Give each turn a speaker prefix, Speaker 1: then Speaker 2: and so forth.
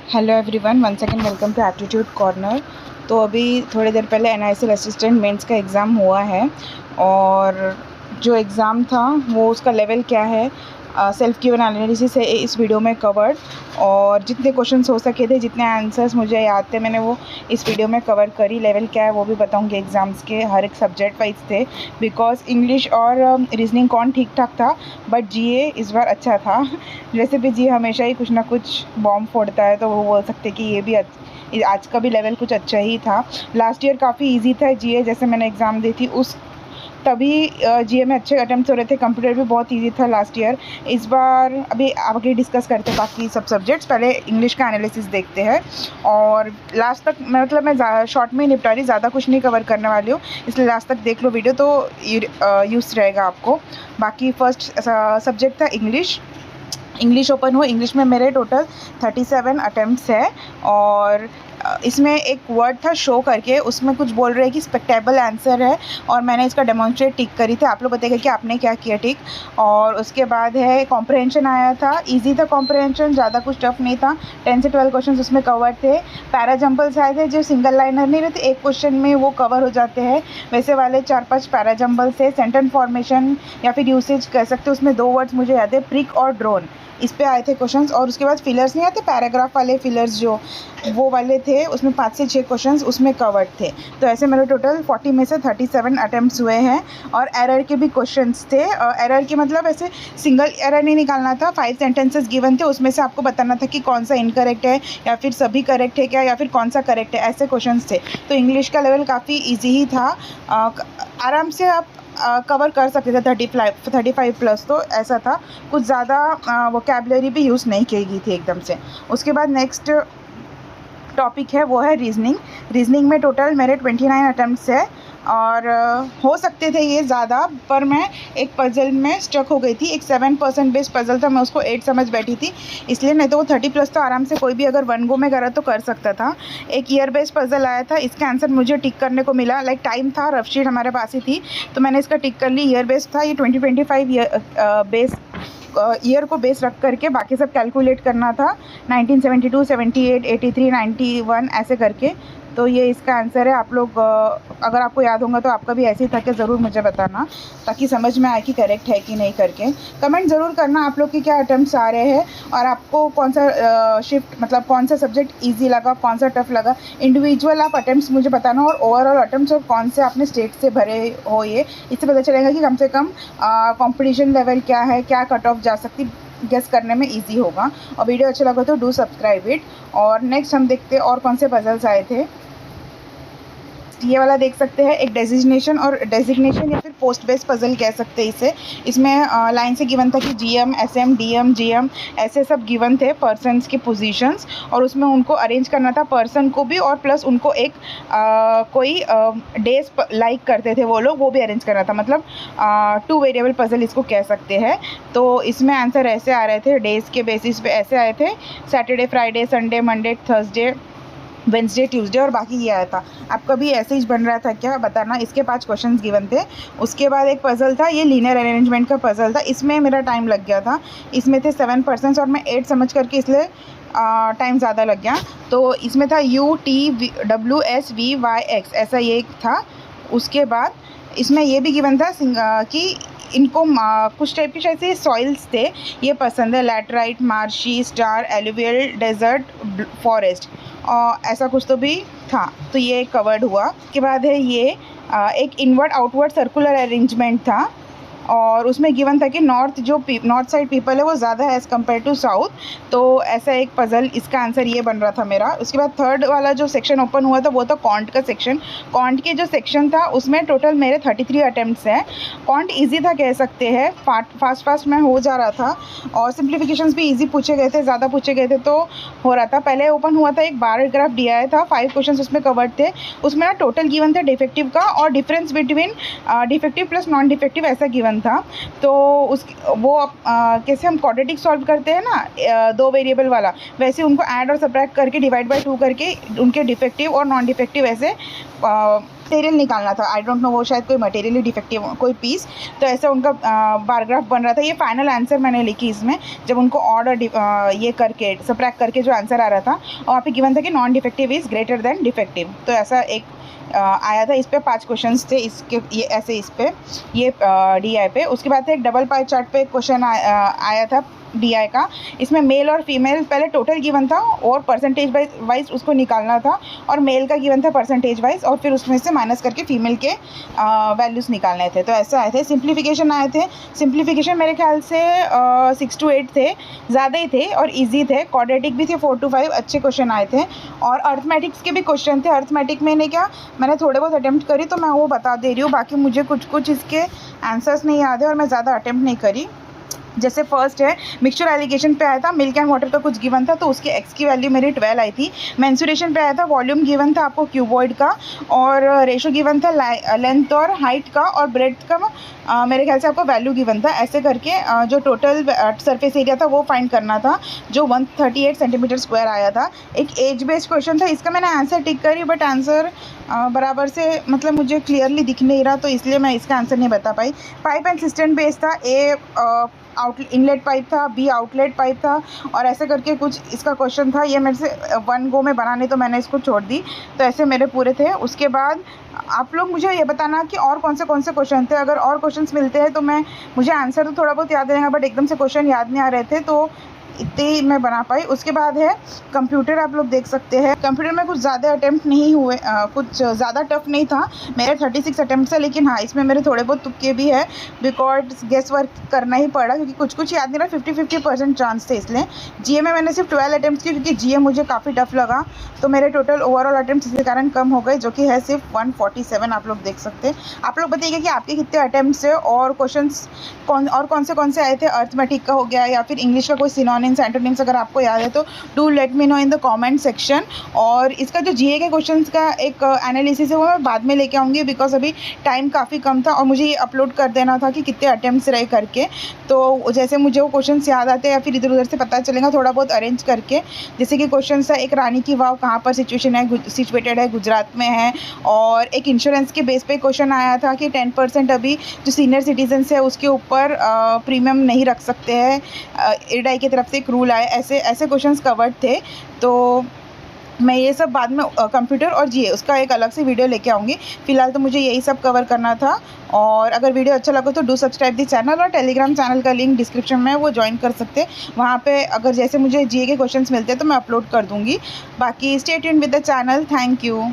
Speaker 1: Hello everyone, one second welcome to aptitude corner. तो अभी थोड़ी देर पहले NICL असिस्टेंट मेंस का एग्ज़ाम हुआ है और जो एग्ज़ाम था वो उसका लेवल क्या है, सेल्फ गिवन एनालिसिस है इस वीडियो में कवर्ड। और जितने क्वेश्चंस हो सके थे, जितने आंसर्स मुझे याद थे, मैंने वो इस वीडियो में कवर करी। लेवल क्या है वो भी बताऊंगी। एग्ज़ाम्स के हर एक सब्जेक्ट वाइज थे, बिकॉज इंग्लिश और रीजनिंग कौन ठीक ठाक था, बट GA इस बार अच्छा था। वैसे भी GA हमेशा ही कुछ ना कुछ बॉम्ब फोड़ता है, तो वो बोल सकते कि ये भी आज का भी लेवल कुछ अच्छा ही था। लास्ट ईयर काफ़ी इजी था GA, जैसे मैंने एग्ज़ाम दी थी उस तभी GA में अच्छे अटैम्प्ट हो रहे थे। कंप्यूटर भी बहुत इजी था लास्ट ईयर। इस बार अभी आगे डिस्कस करते हैं बाकी सब सब्जेक्ट्स। पहले इंग्लिश का एनालिसिस देखते हैं और लास्ट तक मतलब मैं शॉर्ट में ही निपटा रही, ज़्यादा कुछ नहीं कवर करने वाली हूँ, इसलिए लास्ट तक देख लो वीडियो तो यूज़ रहेगा आपको। बाकी फर्स्ट सब्जेक्ट था इंग्लिश ओपन हुआ। इंग्लिश में मेरे टोटल 37 अटैम्प्ट्स है और इसमें एक वर्ड था शो करके, उसमें कुछ बोल रहे हैं कि स्पेक्टेबल आंसर है और मैंने इसका डेमोन्स्ट्रेट टिक करी थी। आप लोग बताइएगा कि आपने क्या किया टिक। और उसके बाद है कॉम्प्रहेंशन आया था, इजी था कॉम्प्रहेंशन, ज़्यादा कुछ टफ नहीं था। 10 से 12 क्वेश्चन उसमें कवर थे। पैराजम्बल्स आए थे जो सिंगल लाइनर नहीं रहते, एक क्वेश्चन में वो कवर हो जाते हैं, वैसे वाले 4-5 पैराजम्बल्स है। सेंटेंस फॉर्मेशन या फिर यूसेज कह सकते हो, उसमें 2 वर्ड्स मुझे याद है, प्रिक और ड्रोन, इस पे आए थे क्वेश्चंस। और उसके बाद फिलर्स नहीं आते, पैराग्राफ वाले फिलर्स जो वो वाले थे, उसमें 5 से 6 क्वेश्चंस उसमें कवर्ड थे। तो ऐसे मेरे टोटल 40 में से 37 अटैम्प्ट्स हुए हैं। और एरर के भी क्वेश्चंस थे। एरर के मतलब ऐसे सिंगल एरर नहीं निकालना था, 5 सेंटेंसेस गिवन थे, उसमें से आपको बताना था कि कौन सा इनकरेक्ट है या फिर सभी करेक्ट है क्या, या फिर कौन सा करेक्ट है, ऐसे क्वेश्चंस थे। तो इंग्लिश का लेवल काफ़ी ईजी ही था, आराम से आप कवर कर सकते थे 35 प्लस। तो ऐसा था, कुछ ज़्यादा वोकैबुलरी भी यूज़ नहीं की गई थी एकदम से। उसके बाद नेक्स्ट टॉपिक है वो है रीजनिंग में टोटल मेरे 29 अटैम्प्ट्स है और हो सकते थे ये ज़्यादा, पर मैं एक पज़ल में स्टक हो गई थी। एक 7% बेस्ड पज़ल था, मैं उसको 8 समझ बैठी थी, इसलिए। नहीं तो वो 30 प्लस तो आराम से कोई भी अगर वन गो में करा तो कर सकता था। एक ईयर बेस्ड पज़ल आया था, इसका आंसर मुझे टिक करने को मिला, लाइक टाइम था, रफ शीट हमारे पास ही थी, तो मैंने इसका टिक कर ली। ईयर बेस्ड था, ये 2025 ईयर को बेस रख करके बाकी सब कैलकुलेट करना था, 1972, 78, 83, 91 ऐसे करके। तो ये इसका आंसर है। आप लोग अगर आपको याद होगा तो आपका भी ऐसे ही था कि ज़रूर मुझे बताना, ताकि समझ में आए कि करेक्ट है कि नहीं करके। कमेंट ज़रूर करना आप लोग के क्या अटैम्प्ट्स आ रहे हैं और आपको कौन सा शिफ्ट मतलब कौन सा सब्जेक्ट ईजी लगा, कौन सा टफ लगा। इंडिविजुअल आप अटैम्प्ट्स मुझे बताना और ओवरऑल अटैम्प्ट्स और कौन से आपने स्टेट से भरे हो, ये इससे पता चलेगा कि कम से कम कॉम्पिटिशन लेवल क्या है, क्या कट ऑफ जा सकती, गेस करने में इजी होगा। और वीडियो अच्छा लगा तो डू सब्सक्राइब इट। और नेक्स्ट हम देखते हैं और कौन से पजल्स आए थे। ये वाला देख सकते हैं, एक डेजिग्नेशन या फिर पोस्ट बेस्ड पजल कह सकते हैं इसे। इसमें लाइन से गिवन था कि GM, SM, DM, GM ऐसे सब गिवन थे, पर्सन्स की पोजीशंस, और उसमें उनको अरेंज करना था, पर्सन को भी और प्लस उनको एक कोई डेज लाइक करते थे वो लोग, वो भी अरेंज करना था। मतलब 2 वेरिएबल पजल इसको कह सकते हैं। तो इसमें आंसर ऐसे आ रहे थे, डेज़ के बेसिस पे ऐसे आए थे, Saturday, Friday, Sunday, Monday, Thursday, Wednesday, Tuesday, और बाकी ये आया था। आपका भी ऐसे ही बन रहा था क्या, बताना। इसके 5 क्वेश्चंस गिवन थे। उसके बाद एक पज़ल था, ये लीनियर अरेंजमेंट का पज़ल था, इसमें मेरा टाइम लग गया था। इसमें थे 7% और मैं 8 समझ करके, इसलिए टाइम ज़्यादा लग गया। तो इसमें था UTWSVYX, ऐसा ये था। उसके बाद इसमें ये भी गिवन था कि इनको कुछ टाइप के शायद से सॉइल्स थे, ये पसंद है, laterite, marshy, star, alluvial, desert, forest, ऐसा कुछ तो भी था। तो ये कवर्ड हुआ। उसके बाद है ये एक इनवर्ड आउटवर्ड सर्कुलर अरेंजमेंट था और उसमें गिवन था कि नॉर्थ साइड पीपल है वो ज़्यादा है एज़ कम्पेयर टू साउथ। तो ऐसा एक पज़ल, इसका आंसर ये बन रहा था मेरा। उसके बाद थर्ड वाला जो सेक्शन ओपन हुआ था वो था कॉन्ट का सेक्शन। कॉन्ट के जो सेक्शन था उसमें टोटल मेरे 33 अटैम्प्ट्स हैं। कॉन्ट ईजी था कह सकते हैं, फास्ट में हो जा रहा था और सिम्प्लीफिकेशंस भी ईजी पूछे गए थे, ज़्यादा पूछे गए थे तो हो रहा था। पहले ओपन हुआ था, एक बार ग्राफ दिया था, 5 क्वेश्चन उसमें कवर्ड थे। उसमें ना टोटल गिवन था डिफेक्टिव का और difference between defective plus non defective, ऐसा गिवन था। तो कैसे हम क्वाड्रेटिक सॉल्व करते हैं ना 2 वेरिएबल वाला, वैसे उनको ऐड और सब्ट्रैक्ट करके डिवाइड बाय 2 करके उनके डिफेक्टिव और नॉन डिफेक्टिव ऐसे मटेरियल निकालना था। आई डोंट नो, वो शायद कोई मटेरियली डिफेक्टिव कोई पीस, तो ऐसा उनका बार ग्राफ बन रहा था। ये फाइनल आंसर मैंने लिखी इसमें, जब उनको ऑड और ये करके सबट्रैक्ट करके जो आंसर आ रहा था, और वहाँ पे गिवन था कि non defective is greater than defective. तो ऐसा एक आया था। इस पे 5 क्वेश्चंस थे इसके, ये ऐसे इस पे ये DI पे। उसके बाद एक डबल पाई चार्ट पे क्वेश्चन आया था DI का। इसमें मेल और फीमेल पहले टोटल गिवन था और परसेंटेज वाइज उसको निकालना था, और मेल का गिवन था परसेंटेज वाइज, और फिर उसमें से माइनस करके फीमेल के वैल्यूज़ निकालने थे। तो ऐसे आए थे। सिंप्लीफिकेशन आए थे। सिंप्लीफिकेशन मेरे ख्याल से 6 to 8 थे, ज़्यादा ही थे और ईजी थे। क्वाड्रेटिक भी थे 4 to 5, अच्छे क्वेश्चन आए थे। और अर्थमेटिक्स के भी क्वेश्चन थे। अर्थमेटिक में मैंने थोड़े बहुत अटैम्प्ट करी, तो मैं वो बता दे रही हूँ। बाकी मुझे कुछ इसके आंसर्स नहीं याद है और मैं ज़्यादा अटैम्प्ट नहीं करी। जैसे फर्स्ट है मिक्सचर एलिगेशन पे आया था, मिल्क एंड वाटर का कुछ गिवन था, तो उसकी एक्स की वैल्यू मेरी 12 आई थी। मेंसुरेशन पे आया था, वॉल्यूम गिवन था आपको क्यूबॉइड का, और रेशो गिवन था लेंथ और हाइट का, और ब्रेड्थ का मेरे ख्याल से आपको वैल्यू गिवन था। ऐसे करके जो टोटल सरफेस एरिया था वो फाइंड करना था, जो 138 सेंटीमीटर स्क्वायर आया था। एक एज बेस्ड क्वेश्चन था, इसका मैंने आंसर टिक करी, बट आंसर बराबर से मतलब मुझे क्लियरली दिख नहीं रहा, तो इसलिए मैं इसका आंसर नहीं बता पाई। पाइप एंड सिस्टम बेस्ड था, ए इनलेट पाइप था, बी आउटलेट पाइप था, और ऐसे करके कुछ इसका क्वेश्चन था। ये मेरे से 1 गो में बनाने, तो मैंने इसको छोड़ दी। तो ऐसे मेरे पूरे थे। उसके बाद आप लोग मुझे ये बताना कि और कौन से क्वेश्चन थे। अगर और क्वेश्चंस मिलते हैं तो मुझे आंसर तो थोड़ा बहुत याद रहेगा, बट एकदम से क्वेश्चन याद नहीं आ रहे थे, तो इतने ही मैं बना पाई। उसके बाद है कंप्यूटर, आप लोग देख सकते हैं। कंप्यूटर में कुछ ज़्यादा अटैम्प्ट नहीं हुए, कुछ ज़्यादा टफ नहीं था। मेरे 36 अटैम्प्ट है, लेकिन हाँ इसमें मेरे थोड़े बहुत तुक्के भी है, बिकॉज गेस वर्क करना ही पड़ा, क्योंकि कुछ याद नहीं रहा। 50-50% चांस थे, इसलिए GA में मैंने सिर्फ 12 अटैम्प्ट किए, क्योंकि GA मुझे काफ़ी टफ लगा, तो मेरे टोटल ओवरऑल अटैम्प्ट इसके कारण कम हो गए, जो कि है सिर्फ 147। आप लोग देख सकते हैं। आप लोग बताइए कि आपके कितने अटैम्प्ट है, और कौन से आए थे। अर्थमेटिक का हो गया, या फिर इंग्लिश का कोई सिनोनिम्स एंटोनिम्स अगर आपको याद है, तो do let me know in the comment section. और इसका जो GA के क्वेश्चंस का एक एनालिसिस है, वो मैं बाद में लेके आऊँगी, बिकॉज अभी टाइम काफ़ी कम था, और मुझे ये अपलोड कर देना था कि कितने अटैम्प्ट्स रहे करके। तो जैसे मुझे वो क्वेश्चंस याद आते हैं, या फिर इधर उधर से पता चलेगा थोड़ा बहुत अरेंज करके। जैसे कि क्वेश्चन था, एक रानी की वाव कहाँ पर सिचुएटेड है, गुजरात में है। और एक इंश्योरेंस के बेस पे क्वेश्चन आया था कि 10% अभी जो सीनियर सिटीजन्स है उसके ऊपर प्रीमियम नहीं रख सकते हैं, IRDAI की तरफ से एक रूल आए। ऐसे क्वेश्चंस कवर्ड थे। तो मैं ये सब बाद में कंप्यूटर और GA उसका एक अलग से वीडियो लेके आऊँगी। फ़िलहाल तो मुझे यही सब कवर करना था। और अगर वीडियो अच्छा लगा तो डू सब्सक्राइब दी चैनल, और टेलीग्राम चैनल का लिंक डिस्क्रिप्शन में, वो ज्वाइन कर सकते हैं। वहाँ पे अगर जैसे मुझे GA के क्वेश्चंस मिलते हैं तो मैं अपलोड कर दूँगी। बाकी stay tuned with the channel. Thank you.